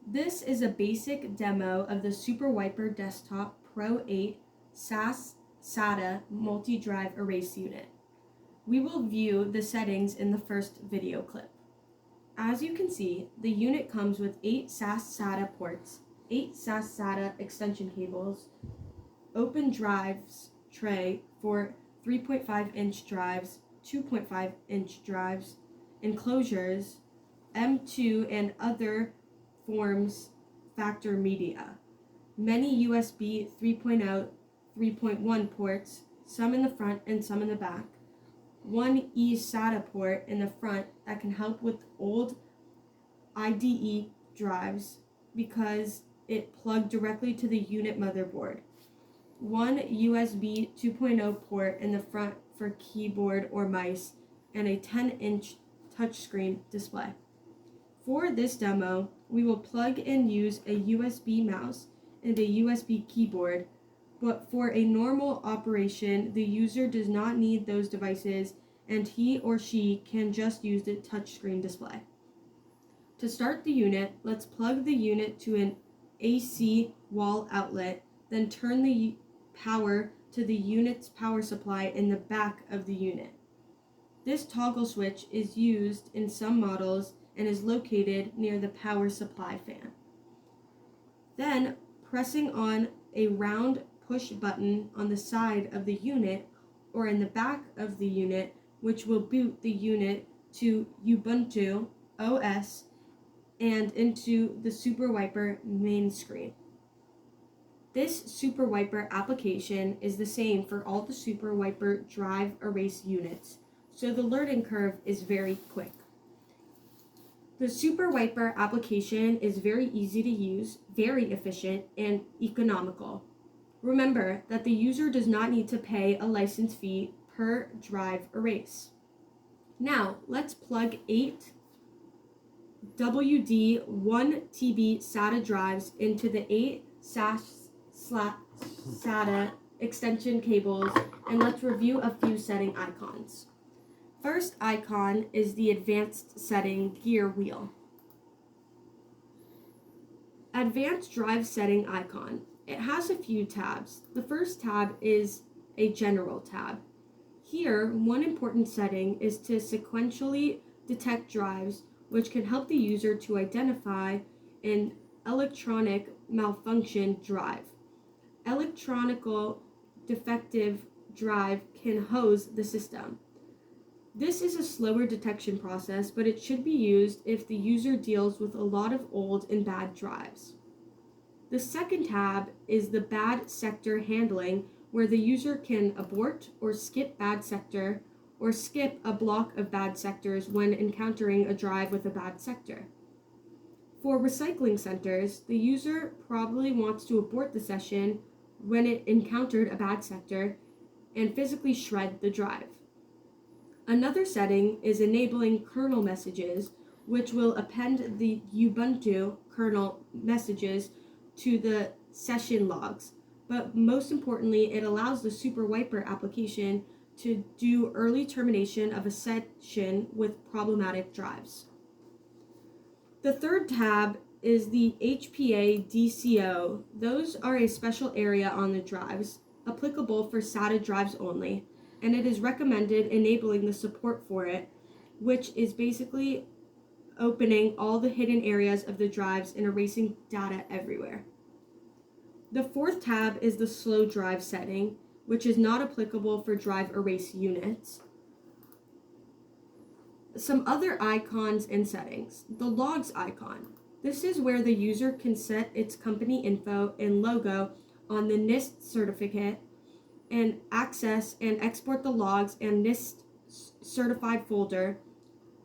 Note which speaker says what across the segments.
Speaker 1: This is a basic demo of the SuperWiper Desktop Pro 8 SAS SATA multi-drive erase unit. We will view the settings in the first video clip. As you can see, the unit comes with 8 SAS SATA ports, 8 SAS SATA extension cables, open drives tray for 3.5-inch drives, 2.5-inch drives, enclosures, M2 and other forms factor media, many USB 3.0, 3.1 ports, some in the front and some in the back, one eSATA port in the front that can help with old IDE drives because it plugged directly to the unit motherboard, one USB 2.0 port in the front for keyboard or mice, and a 10-inch touchscreen display. For this demo, we will plug and use a USB mouse and a USB keyboard, but for a normal operation, the user does not need those devices and he or she can just use the touchscreen display. To start the unit, let's plug the unit to an AC wall outlet, then turn the power to the unit's power supply in the back of the unit. This toggle switch is used in some models and is located near the power supply fan. Then, pressing on a round push button on the side of the unit or in the back of the unit, which will boot the unit to Ubuntu OS and into the SuperWiper main screen. This SuperWiper application is the same for all the SuperWiper drive erase units, so the learning curve is very quick. The SuperWiper application is very easy to use, very efficient, and economical. Remember that the user does not need to pay a license fee per drive erase. Now, let's plug 8 WD1TB SATA drives into the 8 SAS SATA extension cables, and let's review a few setting icons. First icon is the advanced setting gear wheel. Advanced drive setting icon. It has a few tabs. The first tab is a general tab. Here, one important setting is to sequentially detect drives, which can help the user to identify an electronic malfunction drive. Electronical defective drive can hose the system. This is a slower detection process, but it should be used if the user deals with a lot of old and bad drives. The second tab is the bad sector handling, where the user can abort or skip bad sector or skip a block of bad sectors when encountering a drive with a bad sector. For recycling centers, the user probably wants to abort the session when it encountered a bad sector and physically shred the drive. Another setting is enabling kernel messages, which will append the Ubuntu kernel messages to the session logs. But most importantly, it allows the SuperWiper application to do early termination of a session with problematic drives. The third tab is the HPA DCO. Those are a special area on the drives, applicable for SATA drives only, and it is recommended enabling the support for it, which is basically opening all the hidden areas of the drives and erasing data everywhere. The fourth tab is the slow drive setting, which is not applicable for drive erase units. Some other icons and settings. The logs icon. This is where the user can set its company info and logo on the NIST certificate and access and export the logs and NIST certified folder,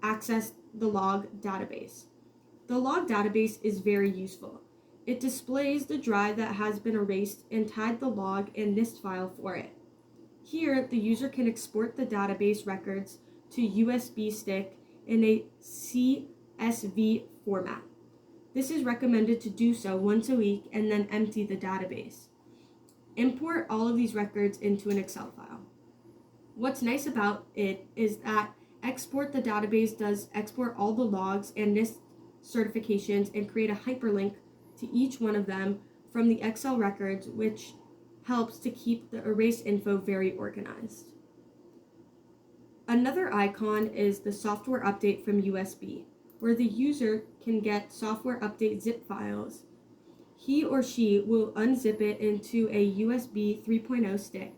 Speaker 1: access the log database. The log database is very useful. It displays the drive that has been erased and tagged the log and NIST file for it. Here, the user can export the database records to USB stick in a CSV format. This is recommended to do so once a week and then empty the database. Import all of these records into an Excel file. What's nice about it is that export the database does export all the logs and NIST certifications and create a hyperlink to each one of them from the Excel records, which helps to keep the erase info very organized. Another icon is the software update from USB, where the user can get software update zip files. He or she will unzip it into a USB 3.0 stick,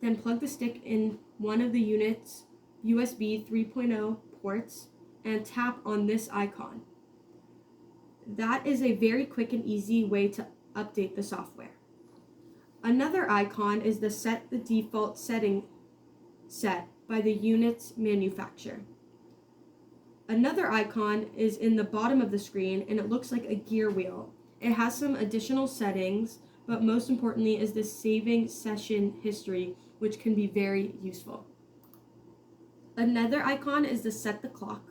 Speaker 1: then plug the stick in one of the unit's USB 3.0 ports and tap on this icon. That is a very quick and easy way to update the software. Another icon is the set the default setting set by the unit's manufacturer. Another icon is in the bottom of the screen and it looks like a gear wheel. It has some additional settings, but most importantly is the saving session history, which can be very useful. Another icon is to set the clock.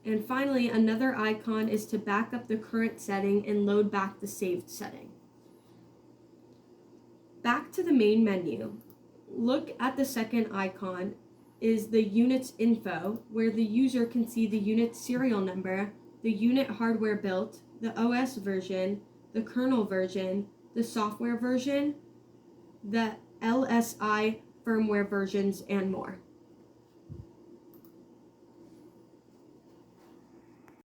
Speaker 1: And finally, another icon is to back up the current setting and load back the saved setting. Back to the main menu. Look at the second icon is the unit's info, where the user can see the unit's serial number, the unit hardware built, the OS version, the kernel version, the software version, the LSI firmware versions, and more.